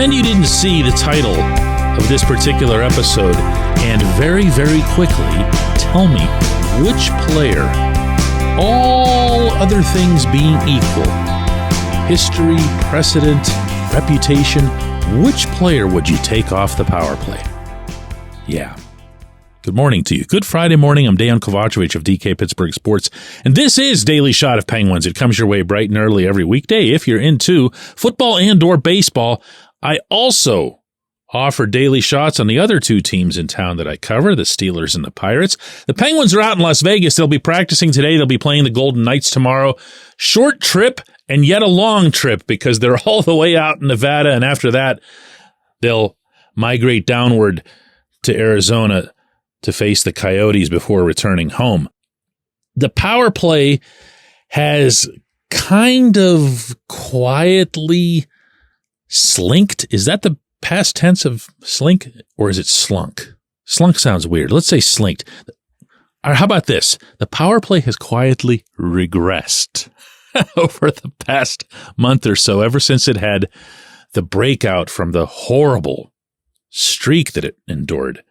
Pretend you didn't see the title of this particular episode and very, very quickly tell me which player, all other things being equal, history, precedent, reputation, which player would you take off the power play? Yeah. Good morning to you. Good Friday morning. I'm Dejan Kovacevic of DK Pittsburgh Sports, and this is Daily Shot of Penguins. It comes your way bright and early every weekday if you're into football and or baseball. I also offer daily shots on the other two teams in town that I cover, the Steelers and the Pirates. The Penguins are out in Las Vegas. They'll be practicing today. They'll be playing the Golden Knights tomorrow. Short trip and yet a long trip because they're all the way out in Nevada, and after that, they'll migrate downward to Arizona to face the Coyotes before returning home. The power play has kind of quietly slinked. Is that the past tense of slink, or is it slunk? Slunk sounds weird. Let's say slinked. Or how about this? The power play has quietly regressed over the past month or so, ever since it had the breakout from the horrible streak that it endured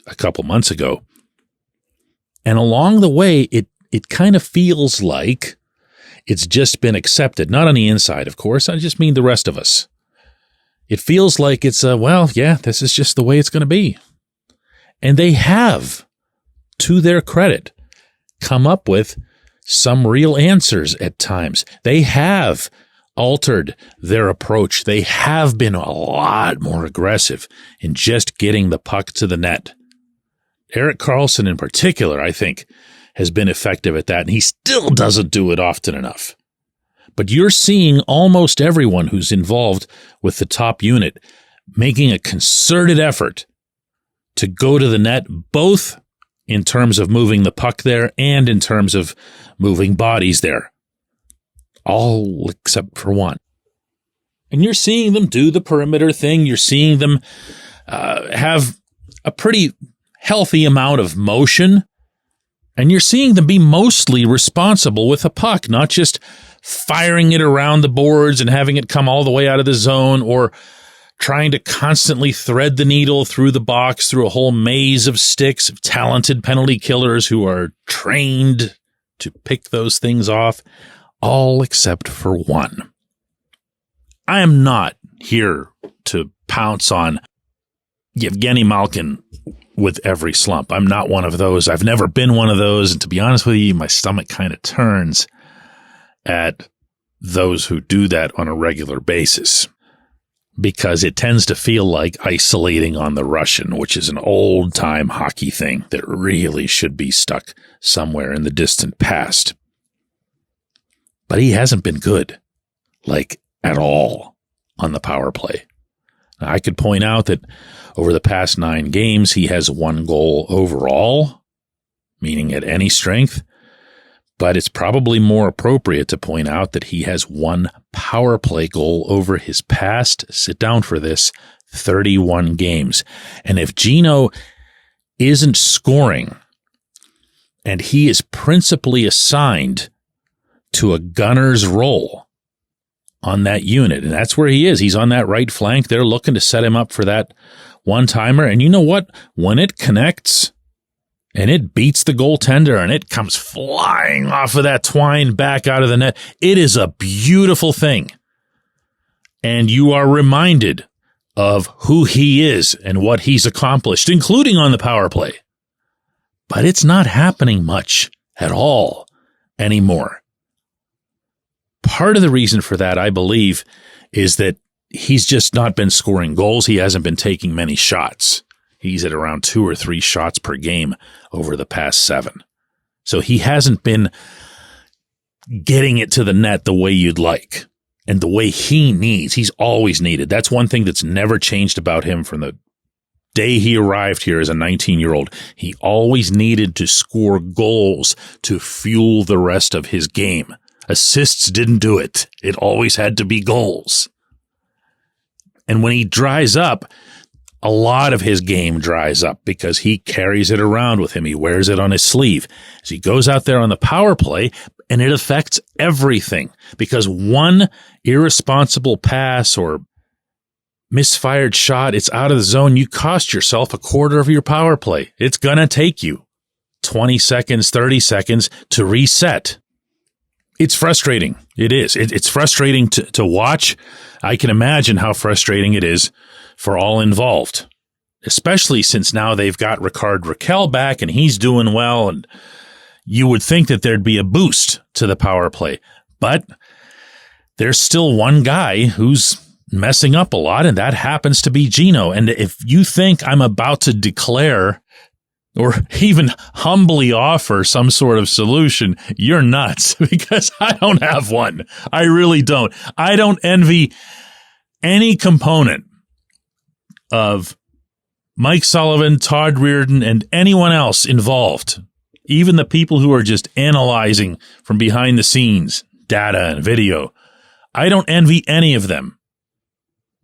a couple months ago. And along the way, it kind of feels like it's just been accepted. Not on the inside, of course. I just mean the rest of us. It feels like it's this is just the way it's going to be. And they have, to their credit, come up with some real answers at times. They have altered their approach. They have been a lot more aggressive in just getting the puck to the net. Erik Karlsson in particular, I think, has been effective at that, and he still doesn't do it often enough. But you're seeing almost everyone who's involved with the top unit making a concerted effort to go to the net, both in terms of moving the puck there and in terms of moving bodies there. All except for one. And you're seeing them do the perimeter thing. You're seeing them have a pretty healthy amount of motion, and you're seeing them be mostly responsible with a puck, not just firing it around the boards and having it come all the way out of the zone or trying to constantly thread the needle through the box through a whole maze of sticks of talented penalty killers who are trained to pick those things off, all except for one. I am not here to pounce on Evgeni Malkin with every slump. I'm not one of those. I've never been one of those. And to be honest with you, my stomach kind of turns at those who do that on a regular basis because it tends to feel like isolating on the Russian, which is an old-time hockey thing that really should be stuck somewhere in the distant past. But he hasn't been good, like at all, on the power play. I could point out that over the past 9 games, he has 1 goal overall, meaning at any strength, but it's probably more appropriate to point out that he has 1 power play goal over his past, sit down for this, 31 games. And if Geno isn't scoring, and he is principally assigned to a gunner's role on that unit, and that's where he is. He's on that right flank. They're looking to set him up for that one-timer. And you know what? When it connects and it beats the goaltender and it comes flying off of that twine back out of the net, it is a beautiful thing. And you are reminded of who he is and what he's accomplished, including on the power play. But it's not happening much at all anymore. Part of the reason for that, I believe, is that he's just not been scoring goals. He hasn't been taking many shots. He's at around 2 or 3 shots per game over the past 7. So he hasn't been getting it to the net the way you'd like and the way he needs. He's always needed. That's one thing that's never changed about him from the day he arrived here as a 19-year-old. He always needed to score goals to fuel the rest of his game. Assists didn't do it. It always had to be goals. And when he dries up, a lot of his game dries up because he carries it around with him. He wears it on his sleeve as he goes out there on the power play, and it affects everything because one irresponsible pass or misfired shot, it's out of the zone, you cost yourself a quarter of your power play. It's going to take you 20 seconds, 30 seconds to reset. It's frustrating. It is. It's frustrating to watch. I can imagine how frustrating it is for all involved, especially since now they've got Ricard Raquel back and he's doing well, and you would think that there'd be a boost to the power play. But there's still one guy who's messing up a lot, and that happens to be Geno. And if you think I'm about to declare or even humbly offer some sort of solution, you're nuts, because I don't have one. I really don't. I don't envy any component of Mike Sullivan, Todd Reardon, and anyone else involved, even the people who are just analyzing from behind the scenes data and video. I don't envy any of them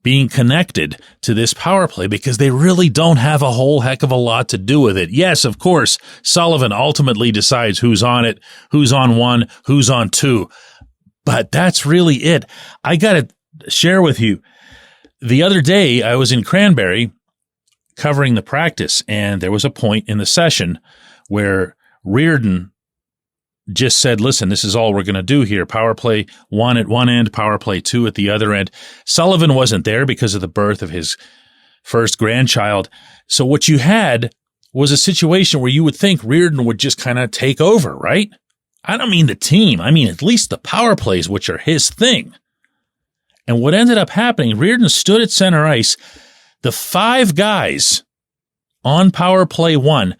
being connected to this power play, because they really don't have a whole heck of a lot to do with it. Yes, of course, Sullivan ultimately decides who's on it, who's on one, who's on two. But that's really it. I got to share with you, the other day I was in Cranberry covering the practice, and there was a point in the session where Reardon just said, listen, this is all we're going to do here. Power play 1 at one end, power play 2 at the other end. Sullivan wasn't there because of the birth of his first grandchild. So what you had was a situation where you would think Reardon would just kind of take over, right? I don't mean the team. I mean at least the power plays, which are his thing. And what ended up happening, Reardon stood at center ice. The 5 guys on power play 1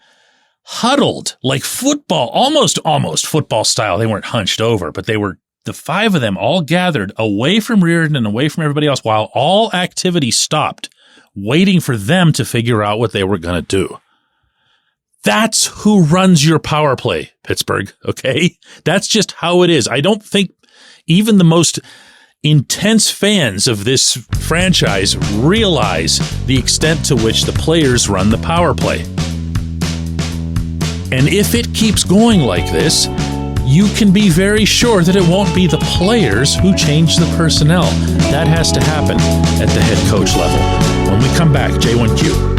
huddled like football, almost football style. They weren't hunched over, but they were, the 5 of them all gathered away from Reardon and away from everybody else while all activity stopped, waiting for them to figure out what they were going to do. That's who runs your power play, Pittsburgh, okay? That's just how it is. I don't think even the most intense fans of this franchise realize the extent to which the players run the power play. And if it keeps going like this, you can be very sure that it won't be the players who change the personnel. That has to happen at the head coach level. When we come back, J1Q.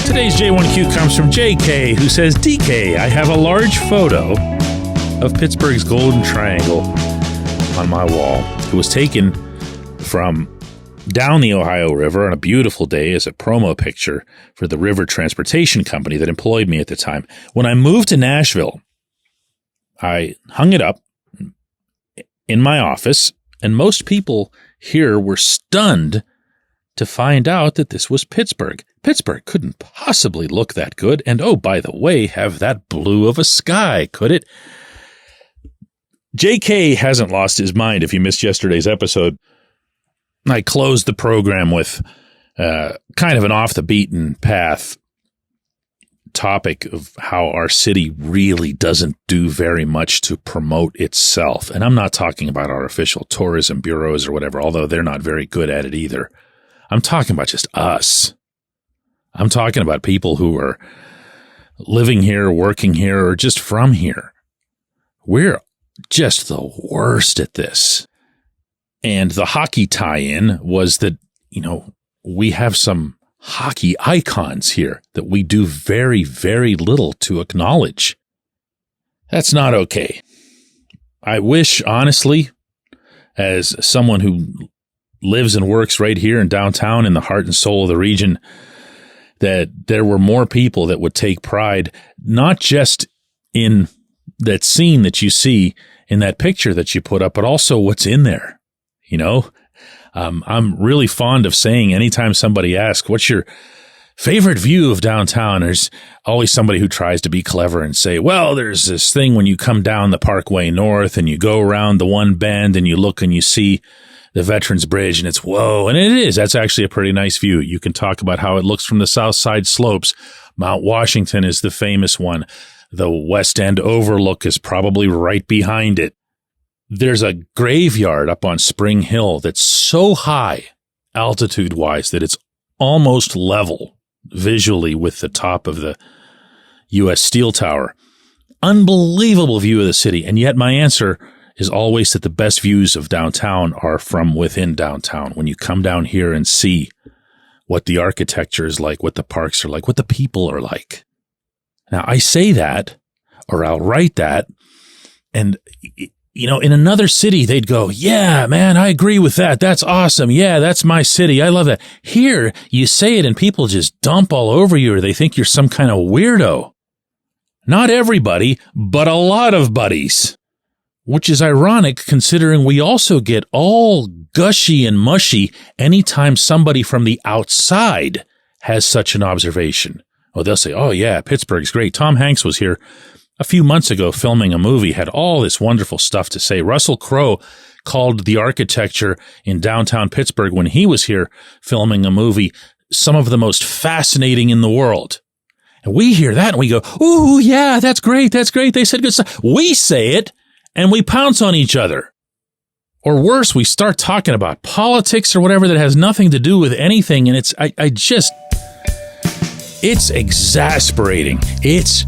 Today's J1Q comes from JK, who says, DK, I have a large photo of Pittsburgh's Golden Triangle on my wall. It was taken from down the Ohio River on a beautiful day as a promo picture for the river transportation company that employed me at the time. When I moved to Nashville, I hung it up in my office, and most people here were stunned to find out that this was Pittsburgh. Pittsburgh couldn't possibly look that good, and oh, by the way, have that blue of a sky, could it? JK hasn't lost his mind. If you missed yesterday's episode, I closed the program with kind of an off-the-beaten-path topic of how our city really doesn't do very much to promote itself. And I'm not talking about our official tourism bureaus or whatever, although they're not very good at it either. I'm talking about just us. I'm talking about people who are living here, working here, or just from here. We're just the worst at this. And the hockey tie-in was that, we have some hockey icons here that we do very, very little to acknowledge. That's not okay. I wish, honestly, as someone who lives and works right here in downtown in the heart and soul of the region, that there were more people that would take pride, not just in that scene that you see in that picture that you put up, but also what's in there. I'm really fond of saying anytime somebody asks, what's your favorite view of downtown? There's always somebody who tries to be clever and say, well, there's this thing when you come down the Parkway North and you go around the one bend and you look and you see the Veterans Bridge, and it's whoa. And it is. That's actually a pretty nice view. You can talk about how it looks from the south side slopes. Mount Washington is the famous one. The West End overlook is probably right behind it. There's a graveyard up on Spring Hill that's so high altitude-wise that it's almost level visually with the top of the US Steel Tower. Unbelievable view of the city. And yet my answer is always that the best views of downtown are from within downtown. When you come down here and see what the architecture is like, what the parks are like, what the people are like. Now, I say that, or I'll write that, and, you know, in another city, they'd go, yeah, man, I agree with that. That's awesome. Yeah, that's my city. I love that. Here, you say it and people just dump all over you, or they think you're some kind of weirdo. Not everybody, but a lot of buddies. Which is ironic considering we also get all gushy and mushy anytime somebody from the outside has such an observation. Oh, they'll say, oh yeah, Pittsburgh's great. Tom Hanks was here a few months ago filming a movie, had all this wonderful stuff to say. Russell Crowe called the architecture in downtown Pittsburgh when he was here filming a movie some of the most fascinating in the world. And we hear that and we go, ooh, yeah, that's great. That's great. They said good stuff. We say it and we pounce on each other. Or worse, we start talking about politics or whatever that has nothing to do with anything. And it's exasperating. It's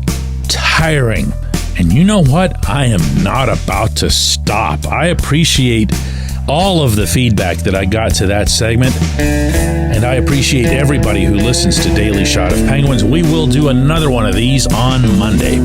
tiring. And you know what? I am not about to stop. I appreciate all of the feedback that I got to that segment. And I appreciate everybody who listens to Daily Shot of Penguins. We will do another one of these on Monday.